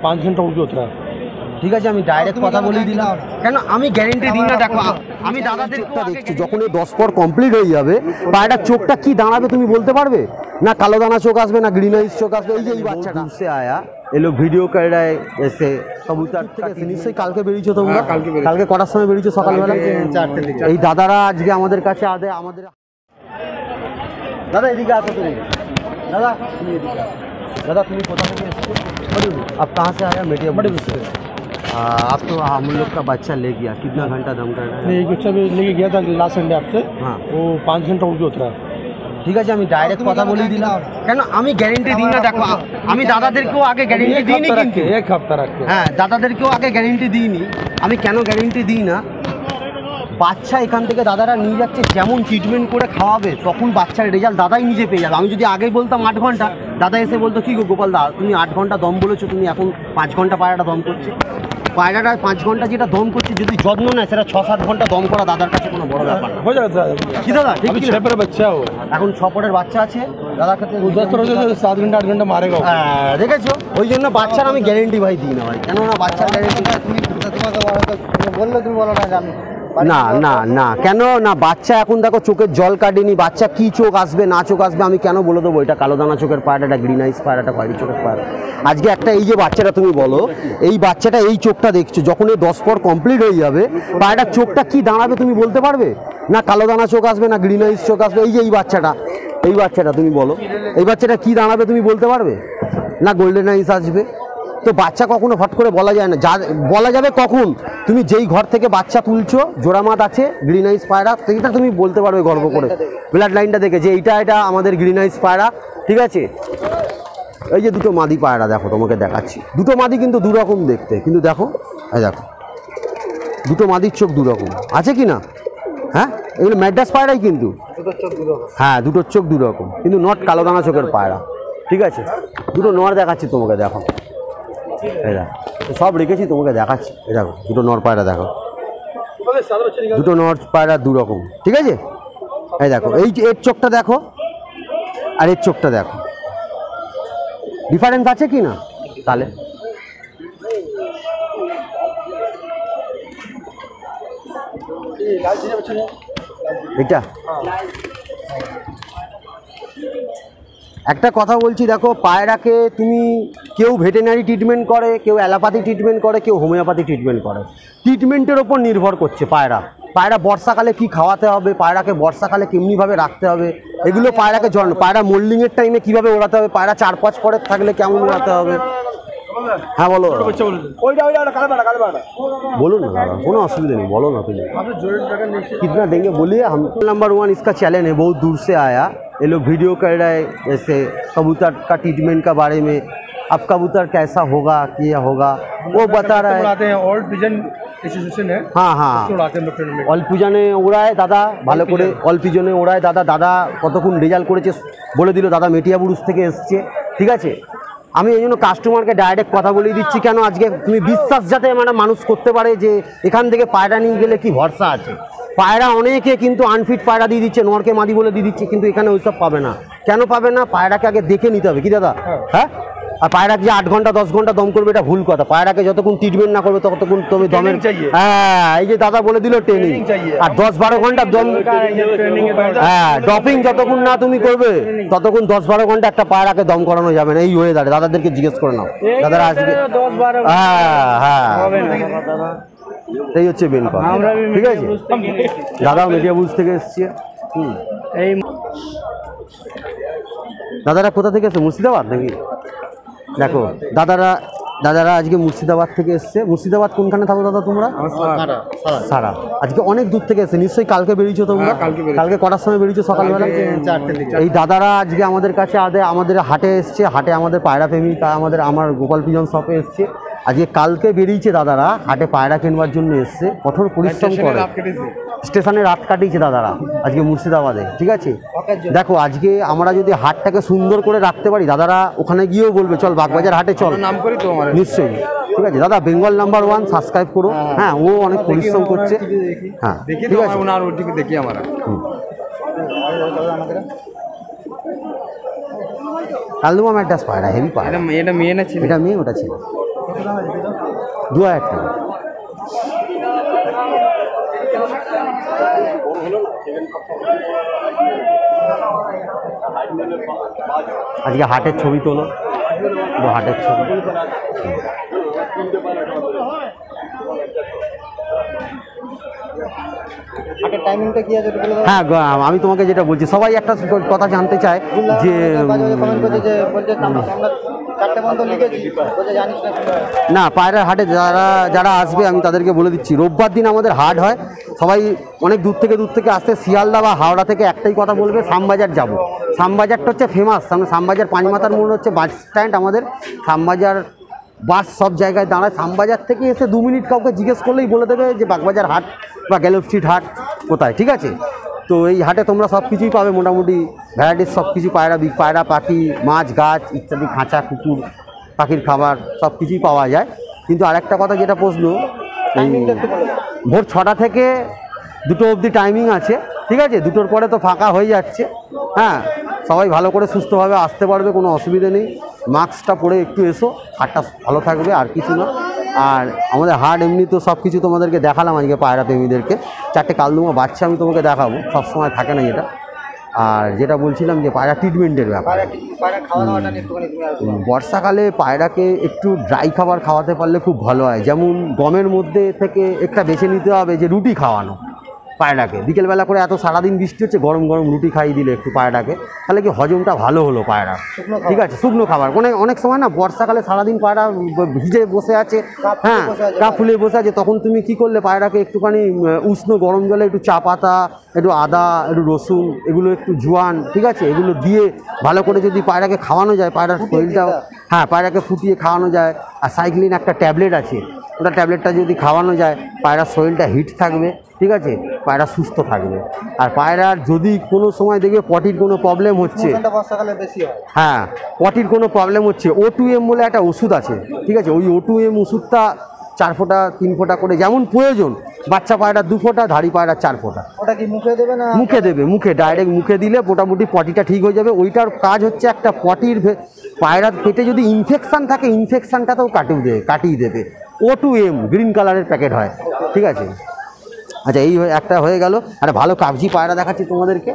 5 घंटा उनके उतरा है। ঠিক আছে, আমি ডাইরেক্ট কথা বলেই দিলাম, কেন আমি গ্যারেন্টি দিই না। দেখো আমি দাদাদেরটা দেখছি, যখন এই 10 পর কমপ্লিট হয়ে যাবে পায়রাটার চোখটা কি দাঁড়াবে তুমি বলতে পারবে? না কালো দানা চোখ আসবে, না গ্রিন আইস চোখ আসবে। এই যে এই বাচ্চাটা সে আয়া ये लोग वीडियो कर रहा है ऐसे कबूतर থেকে নিশ্চয়ই কালকে বেরিয়েছো তোমরা? কালকে কটার সময় বেরিয়েছো? সকালবেলা 4টে দিকে। এই দাদারা আজকে আমাদের কাছে আমাদের দাদা এদিকে আসো তুমি। দাদা তুমি এদিকে আসো। दादा तुम्हें कोथा থেকে এসেছো? अब कहाँ से आया? मेटियाबुरुज से। आप तो हम लोग का बच्चा ले गया, कितना घंटा दम कर रहा है? नहीं, एक बच्चा भी लेके गया था लास्ट संडे आपसे। हाँ, वो 5 घंटा उनके उतरा है। ঠিক আছে, আমি ডাইরেক্ট কথা বলেই দিলাম, কেন আমি গ্যারেন্টি দিই না। দেখো আমি দাদাদেরকেও আগে গ্যারেন্টি দিইনি, কিন্তু এক হপ্তাহ রাখে। হ্যাঁ, দাদাদেরকেও আগে গ্যারেন্টি দিইনি। আমি কেন গ্যারেন্টি দিই না, বাচ্চা এখান থেকে দাদারা নিয়ে যাচ্ছে, যেমন ট্রিটমেন্ট করে খাওয়াবে তখন বাচ্চার রেজাল্ট দাদাই নিজে পেয়ে যাবে। আমি যদি আগেই বলতাম 8 ঘন্টা, দাদা এসে বলতো কি গো গোপাল দা তুমি 8 ঘন্টা দম বলেছো, তুমি এখন 5 ঘন্টা পায়রাটা দম করছে। পায়রাটা 5 ঘন্টা যেটা দম করছে, যদি যত্ন নেয় সেটা 6-7 ঘন্টা দম করা দাদার কাছে কোনো বড় ব্যাপার না। হয়ে যাবে কি দাদা? ঠিক अभी 6 पर बच्चा हो, এখন 6 পরের বাচ্চা আছে দাদার কাছে। 10 पर 7 घंटा 8 घंटा मारेगा। দেখেছো, ওই জন্য বাচ্চার আমি গ্যারেন্টি ভাই দিই না ভাই, কেননা বাচ্চার গ্যারেন্টি তুমি বললে তুমি বলো না আমি না না না কেন না। বাচ্চা এখন দেখো চোখের জল কাটেনি, বাচ্চা কি চোখ আসবে না চোখ আসবে আমি কেন বলে দেবো? এটা কালো দানা চোখের পায়রাটা, গ্রিন আইস পায়রাটা, খয়েরি চোখের পায়রা। আজকে একটা এই যে বাচ্চাটা তুমি বলো, এই বাচ্চাটা এই চোখটা দেখছো, যখন এই 10 পর কমপ্লিট হয়ে যাবে পায়রাটার চোখটা কি দাঁড়াবে তুমি বলতে পারবে? না কালো দানা চোখ আসবে, না গ্রিন আইস চোখ আসবে। এই যে এই বাচ্চাটা তুমি বলো, এই বাচ্চাটা কি দাঁড়াবে তুমি বলতে পারবে? না গোল্ডেন আইস আসবে। তো বাচ্চা কখনো হট করে বলা যায় না, যা বলা যাবে কখন তুমি যেই ঘর থেকে বাচ্চা তুলছো, জোড়ামাত আছে গ্রিন আইস পায়রা, সেইটা তুমি বলতে পারবে গর্ব করে, ব্লাড লাইনটা দেখে যে এটা আমাদের গ্রিন আইস পায়রা। ঠিক আছে, এই যে দুটো মাদি পায়রা দেখো, তোমাকে দেখাচ্ছি। দুটো মাদি কিন্তু দুরকম দেখতে, কিন্তু দেখো এই দেখো দুটো মাদির চোখ দুরকম আছে কি না? হ্যাঁ, এগুলো ম্যাড্রাস পায়রাই কিন্তু। হ্যাঁ, দুটোর চোখ দুরকম, কিন্তু নট কালো দানা চোখের পায়রা। ঠিক আছে, দুটো নর দেখাচ্ছি তোমাকে, দেখো এই দেখো সব রেখেছি তোমাকে দেখাচ্ছি। এই দেখো দুটো নর পায়রা দেখো, দুটো নর পায়রা দুরকম। ঠিক আছে, এই দেখো এই এর চোখটা দেখো আর এর চোখটা দেখো, ডিফারেন্স আছে কি না? তাহলে এটা একটা কথা বলছি, দেখো পায়রাকে তুমি কেউ ভেটেরিনারি ট্রিটমেন্ট করে, কেউ অ্যালোপ্যাথি ট্রিটমেন্ট করে, কেউ হোমিওপ্যাথি ট্রিটমেন্ট করে। ট্রিটমেন্টের ওপর নির্ভর করছে পায়রা বর্ষাকালে কি খাওয়াতে হবে, পায়রাকে বর্ষাকালে কেমনিভাবে রাখতে হবে, এগুলো পায়রাকে পায়রা মোল্ডিংয়ের টাইমে কীভাবে ওড়াতে হবে, পায়রা 4-5 পরের থাকলে কেমন ওড়াতে হবে। হ্যাঁ বলো, बोलो ना दादा, কোনো অসুবিধা नहीं, बोलो ना তুমি कितना देंगे बोलिए। हम नंबर 1 इसका चैलेंज है, बहुत दूर से आया। ये लोग वीडियो कर रहा है जैसे कबूतर का ट्रीटमेंट का बारे में, अब कबूतर कैसा होगा क्या होगा वो बता रहा है। ओल्ड पिजन एसोसिएशन है। हाँ हाँ, অল পিজনে ওড়ায় দাদা, ভালো করে অল পিজনে ওড়ায় দাদা। দাদা কতক্ষণ রেজাল্ট করেছে বলে দিল, দাদা মেটিয়াবুরুজ থেকে এসছে। ঠিক আছে, আমি এই জন্য কাস্টমারকে ডাইরেক্ট কথা বলে দিচ্ছি, কেন আজকে তুমি বিশ্বাস যাতে মানে মানুষ করতে পারে যে এখান থেকে পায়রা নিয়ে গেলে কি ভরসা আছে। পায়রা অনেকে কিন্তু আনফিট পায়রা দিয়ে দিচ্ছে, নরকে মাদি বলে দিয়ে দিচ্ছে, কিন্তু এখানে ওইসব পাবে না। কেন পাবে না? পায়রাকে আগে দেখে নিতে হবে কি দাদা? হ্যাঁ, আর পায়রাকে যে 8 ঘন্টা 10 ঘন্টা দম করবে এটা ভুল কথা। পায়রাকে যতক্ষণ ট্রিটমেন্ট না করবে ততক্ষণ তুমি দমের, হ্যাঁ এই যে দাদা বলে দিল ট্রেনিং, আর 10-12 ঘন্টা দম, হ্যাঁ ডপিং যতক্ষণ না তুমি করবে ততক্ষণ 10-12 ঘন্টা একটা পায়রাকে দম করানো যাবে না। এই হয়ে দাঁড়ায়, দাদাদেরকে জিজ্ঞেস করে নাও, দাদারা আজকে হ্যাঁ হ্যাঁ এই হচ্ছে মেন কথা। ঠিক আছে, দাদা মেটিয়াবুরুজ থেকে এসছে। এই দাদারা কোথা থেকে এসছে? মুর্শিদাবাদ নাকি? দেখো দাদারা আজকে মুর্শিদাবাদ থেকে এসছে। মুর্শিদাবাদ কোনখানে থাকো দাদা তোমরা? সারা। আজকে অনেক দূর থেকে এসছে, নিশ্চয়ই কালকে বেরিয়েছো তোমরা? কালকে কটার সময় বেরিয়েছো? সকালবেলা 4টে দিকে। এই দাদারা আজকে আমাদের কাছে আমাদের হাটে এসছে, হাটে আমাদের পায়রা প্রেমী আমার গোপাল পিজন শপে এসছে। আজকে কালকে বেরিয়েছে দাদারা হাটে পায়রা কেনবার জন্য এসছে, কঠোর পরিশ্রম করে স্টেশনে রাত কাটিয়েছে দাদারা আজকে মুর্শিদাবাদে। ঠিক আছে, দেখো আজকে আমরা যদি হাটটাকে সুন্দর করে রাখতে পারি, দাদারা ওখানে গিয়েও বলবে চল বাগবাজার হাটে চল, নাম করি তো নিশ্চয়ই। ঠিক আছে দাদা, বেঙ্গল নাম্বার 1 সাবস্ক্রাইব করো। হ্যাঁ, ও অনেক পরিশ্রম করছে। হ্যাঁ ঠিক আছে, দেখি আমরা কালদুমা ম্যাড্রাস পায়রা, হেভি পায়রা। এটা মেয়ে না ছিল? এটা মেয়ে, ওটা ছিল। 2000 টাকা। আজকে হাটের ছবি তোলো, হাটের ছবি। হ্যাঁ, আমি তোমাকে যেটা বলছি, সবাই একটা কথা জানতে চায় যে না, পায়রার হাটে যারা আসবে আমি তাদেরকে বলে দিচ্ছি, রোববার দিন আমাদের হাট হয়। সবাই অনেক দূর থেকে আসতে, শিয়ালদা বা হাওড়া থেকে একটাই কথা বলবে, শ্যামবাজার যাব। শ্যামবাজারটা হচ্ছে ফেমাস, শ্যামবাজার পাঁচমাথার মোড় হচ্ছে বাস স্ট্যান্ড আমাদের। শ্যামবাজার বাস সব জায়গায় দাঁড়ায়। শ্যামবাজার থেকে এসে 2 মিনিট কাউকে জিজ্ঞেস করলেই বলে দেবে যে বাগবাজার হাট বা গ্যালো স্ট্রিট হাট কোথায়, ঠিক আছে? তো এই হাটে তোমরা সব কিছুই পাবে, মোটামুটি ভ্যারাইটিস সব কিছু, পায়রা, পাখি, মাছ, গাছ ইত্যাদি, খাঁচা, কুকুর, পাখির খাবার সব কিছুই পাওয়া যায়। কিন্তু আরেকটা কথা যেটা প্রশ্ন, এই ভোর 6টা থেকে 2টো অবধি টাইমিং আছে, ঠিক আছে? 2টোর পরে তো ফাঁকা হয়ে যাচ্ছে। হ্যাঁ, সবাই ভালো করে সুস্থভাবে আসতে পারবে, কোনো অসুবিধা নেই। মাস্কটা পরে একটু এসো, হাটটা ভালো থাকবে, আর কিছু না। আর আমাদের হাট এমনি তো সব কিছু তোমাদেরকে দেখালাম আজকে, পায়রা প্রেমীদেরকে 4টে কালদুমা বাচ্চা আমি তোমাকে দেখাবো, সবসময় থাকে না এটা। আর যেটা বলছিলাম যে পায়রা ট্রিটমেন্টের ব্যাপার, বর্ষাকালে পায়রাকে একটু ড্রাই খাবার খাওয়াতে পারলে খুব ভালো হয়। যেমন গমের মধ্যে থেকে একটা বেছে নিতে হবে যে রুটি খাওয়ানো পায়রাকে, বিকেলবেলা করে, এত সারাদিন বৃষ্টি হচ্ছে, গরম গরম রুটি খাইয়ে দিলে একটু পায়রাকে, তাহলে কি হজমটা ভালো হলো পায়রা, ঠিক আছে? শুকনো খাবার, অনেক সময় না বর্ষাকালে সারাদিন পায়রা ভিজে বসে আছে, হ্যাঁ, গা ফুলে বসে আছে, তখন তুমি কি করলে পায়রাকে একটুখানি উষ্ণ গরম জলে একটু চা পাতা, একটু আদা, একটু রসুন, এগুলো একটু জোয়ান, ঠিক আছে, এগুলো দিয়ে ভালো করে যদি পায়রাকে খাওয়ানো যায়, পায়রার শরীরটা, হ্যাঁ, পায়রাকে ফুটিয়ে খাওয়ানো যায়। আর সাইক্লিন একটা ট্যাবলেট আছে, ওটা ট্যাবলেটটা যদি খাওয়ানো যায়, পায়রার শরীরটা হিট থাকবে, ঠিক আছে, পায়রা সুস্থ থাকবে। আর পায়রার যদি কোনো সময় দেখবে পটির কোনো প্রবলেম হচ্ছে, হ্যাঁ, পটির কোনো প্রবলেম হচ্ছে, O2M বলে একটা ওষুধ আছে, ঠিক আছে? ওই O2M ওষুধটা 4 ফোঁটা 3 ফোঁটা করে যেমন প্রয়োজন, বাচ্চা পায়রা 2 ফোঁটা, ধাড়ি পায়রা 4 ফোঁটা। ওটা কি মুখে দেবে না? মুখে দেবে, ডাইরেক্ট মুখে দিলে মোটামুটি পটিটা ঠিক হয়ে যাবে। ওইটার কাজ হচ্ছে একটা পটির পায়রার পেটে যদি ইনফেকশান থাকে, ইনফেকশানটাতেও কাটিয়ে দেবে। O2M গ্রিন কালারের প্যাকেট হয়, ঠিক আছে? আচ্ছা, এই একটা হয়ে গেল। আর ভালো কাগজি পায়রা দেখাচ্ছি তোমাদেরকে।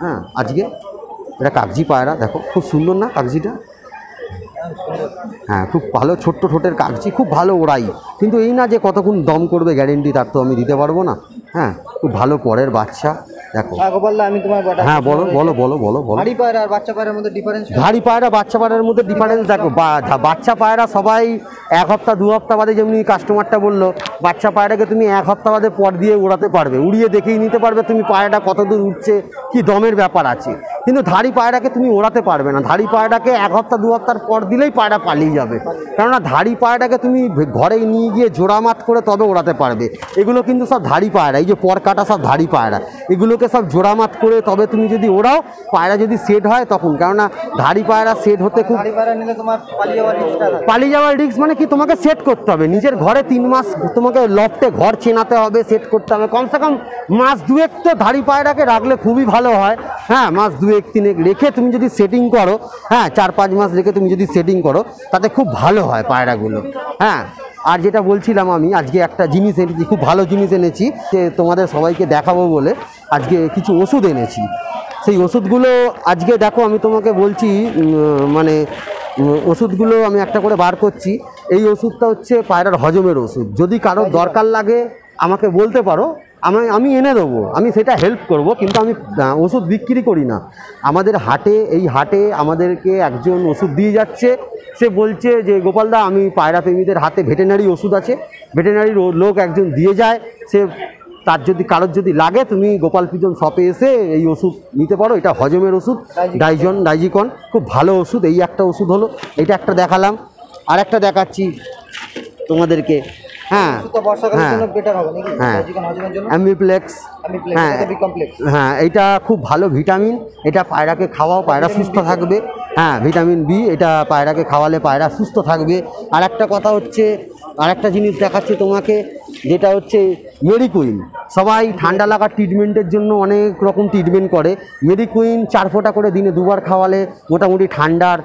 হ্যাঁ, আজকে এটা কাগজি পায়রা, দেখো খুব সুন্দর না কাগজিটা? হ্যাঁ, খুব ভালো, ছোট্ট ঠোঁটের কাগজি, খুব ভালো ওড়াই। কিন্তু এই না যে কতক্ষণ দম করবে গ্যারেন্টি তার তো আমি দিতে পারবো না। হ্যাঁ, খুব ভালো পরের বাচ্চা, দেখো। আমি তোমার হ্যাঁ, বলো। ধাড়ি পায়রা আর বাচ্চা পায়রার মধ্যে ডিফারেন্স? ধাড়ি পায়রা বাচ্চা পায়রার মধ্যে ডিফারেন্স দেখো, বাচ্চা পায়রা সবাই 1 হপ্তাহ 2 হপ্তাহ বাদে, যেমনি কাস্টমারটা বললো, বাচ্চা পায়রাকে তুমি 1 হপ্তাহ বাদে পর দিয়ে উড়াতে পারবে, উড়িয়ে দেখেই নিতে পারবে তুমি পায়রাটা কত দূর উঠছে, কি দমের ব্যাপার আছে। কিন্তু ধাড়ি পায়রাকে তুমি ওড়াতে পারবে না। ধাড়ি পায়রাকে 1 হপ্তাহ 2 হপ্তাহ পর দিলেই পায়রা পালিয়ে যাবে, কেননা ধাড়ি পায়রাটাকে তুমি ঘরে নিয়ে গিয়ে জোড়ামাত করে তবে ওড়াতে পারবে। এগুলো কিন্তু সব ধাড়ি পায়রা, এই যে পর কাটা সব ধাড়ি পায়রা, এগুলোকে সব জোড়ামাত করে তবে তুমি যদি ওড়াও, পায়রা যদি সেট হয় তখন, কেননা ধাড়ি পায়রা সেট হতে খুব, পালিয়ে যাওয়ার রিস্ক। মানে কি, তোমাকে সেট করতে হবে নিজের ঘরে 3 মাস, তোমাকে লফটে ঘর চেনাতে হবে, সেট করতে হবে, কমসে কম মাস 2-1 তো ধাড়ি পায়রাকে রাখলে খুবই ভালো হয়। হ্যাঁ, মাস 2-3 রেখে তুমি যদি সেটিং করো, হ্যাঁ, 4-5 মাস রেখে তুমি যদি সেটিং করো, তাতে খুব ভালো হয় পায়রাগুলো। হ্যাঁ, আর যেটা বলছিলাম, আমি আজকে একটা জিনিস এনেছি, খুব ভালো জিনিস এনেছি, যে তোমাদের সবাইকে দেখাবো বলে আজকে কিছু ওষুধ এনেছি। সেই ওষুধগুলো আজকে দেখো, আমি তোমাকে বলছি, মানে ওষুধগুলো আমি একটা করে বার করছি। এই ওষুধটা হচ্ছে পায়রার হজমের ওষুধ। যদি কারোর দরকার লাগে আমাকে বলতে পারো, আমি এনে দেবো, আমি সেটা হেল্প করব, কিন্তু আমি ওষুধ বিক্রি করি না। আমাদের হাটে, এই হাটে আমাদেরকে একজন ওষুধ দিয়ে যাচ্ছে, সে বলছে যে গোপালদা, আমি পায়রা প্রেমীদের হাতে ভেটেরিনারি ওষুধ আছে, ভেটেরিনারি লোক একজন দিয়ে যায়, সে তার যদি কারোর যদি লাগে, তুমি গোপাল পিজন শপে এসে এই ওষুধ নিতে পারো। এটা হজমের ওষুধ, ডাইজিকন, খুব ভালো ওষুধ। এই একটা ওষুধ হলো, এটা একটা দেখালাম, আর একটা দেখাচ্ছি তোমাদেরকে। হ্যাঁ, অ্যামিপ্লেক্স, হ্যাঁ, এটা খুব ভালো ভিটামিন, এটা পায়রাকে খাওয়াও, পায়রা সুস্থ থাকবে। হ্যাঁ, ভিটামিন বি, এটা পায়রাকে খাওয়ালে পায়রা সুস্থ থাকবে। আর একটা কথা হচ্ছে, আর একটা জিনিস দেখাচ্ছি তোমাকে, যেটা হচ্ছে মেডিকুইন। সবাই ঠান্ডা লাগার ট্রিটমেন্টের জন্য অনেক রকম ট্রিটমেন্ট করে। মেডিকুইন 4 ফোঁটা করে দিনে 2 বার খাওয়ালে মোটামুটি ঠান্ডার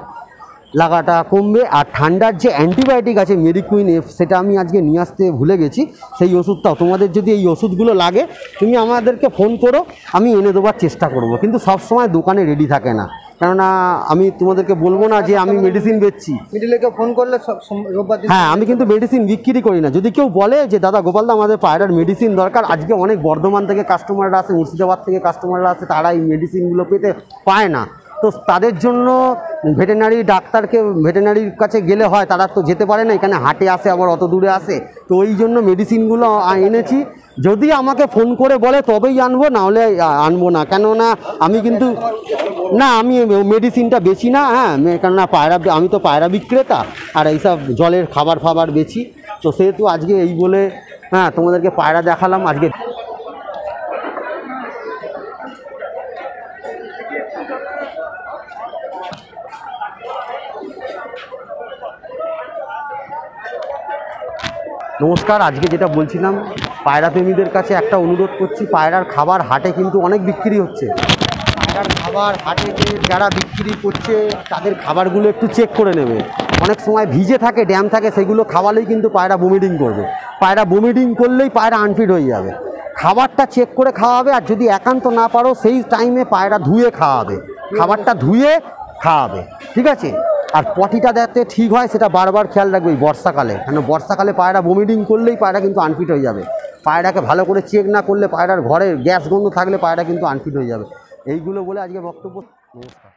লাগাটা কমবে। আর ঠান্ডার যে অ্যান্টিবায়োটিক আছে মেডিকুইন এফ, সেটা আমি আজকে নিয়ে আসতে ভুলে গেছি। সেই ওষুধটাও তোমাদের যদি এই ওষুধগুলো লাগে তুমি আমাদেরকে ফোন করো, আমি এনে দেওয়ার চেষ্টা করব। কিন্তু সব সময় দোকানে রেডি থাকে না, কেননা আমি তোমাদেরকে বলবো না যে আমি মেডিসিন বেচছি। মিডিলে কেউ ফোন করলে সব রোববার দিন হ্যাঁ, আমি কিন্তু মেডিসিন বিক্রি করি না। যদি কেউ বলে যে দাদা গোপালদা আমাদের পায়রার মেডিসিন দরকার, আজকে অনেক বর্ধমান থেকে কাস্টমাররা আসে, মুর্শিদাবাদ থেকে কাস্টমাররা আসে, তারা এই মেডিসিনগুলো পেতে পায় না। তো তাদের জন্য ভেটেরিনারির কাছে গেলে হয়, তারা তো যেতে পারে না, এখানে হাটে আসে, আবার অত দূরে আসে। তো ওই জন্য মেডিসিনগুলো এনেছি। যদি আমাকে ফোন করে বলে তবেই আনবো, না হলে আনবো না। কেননা আমি কিন্তু না, আমি মেডিসিনটা বেচি না। হ্যাঁ, কেননা আমি তো পায়রা বিক্রেতা, আর এইসব জলের খাবার ফাবার বেচি। তো সেহেতু আজকে এই বলে হ্যাঁ তোমাদেরকে পায়রা দেখালাম আজকে। নমস্কার, আজকে যেটা বলছিলাম, পায়রা প্রেমীদের কাছে একটা অনুরোধ করছি, পায়রার খাবার হাটে কিন্তু অনেক বিক্রি হচ্ছে। পায়রার খাবার হাটে যারা বিক্রি করছে তাদের খাবারগুলো একটু চেক করে নেবে। অনেক সময় ভিজে থাকে, ড্যাম থাকে, সেগুলো খাওয়ালেই কিন্তু পায়রা বমিটিং করবে। পায়রা বমিটিং করলেই পায়রা আনফিট হয়ে যাবে। খাবারটা চেক করে খাওয়াবে, আর যদি একান্ত না পারো সেই টাইমে পায়রা ধুয়ে খাওয়াবে, খাবারটা ধুয়ে খাওয়াবে, ঠিক আছে? আর পটিটা যাতে ঠিক হয় সেটা বারবার খেয়াল রাখবে এই বর্ষাকালে। কেন বর্ষাকালে পায়রা বমিটিং করলেই পায়রা কিন্তু আনফিট হয়ে যাবে। পায়রাকে ভালো করে চেক না করলে, পায়রার ঘরে গ্যাস গন্ধ থাকলে পায়রা কিন্তু আনফিট হয়ে যাবে। এইগুলো বলে আজকে বক্তব্য। নমস্কার।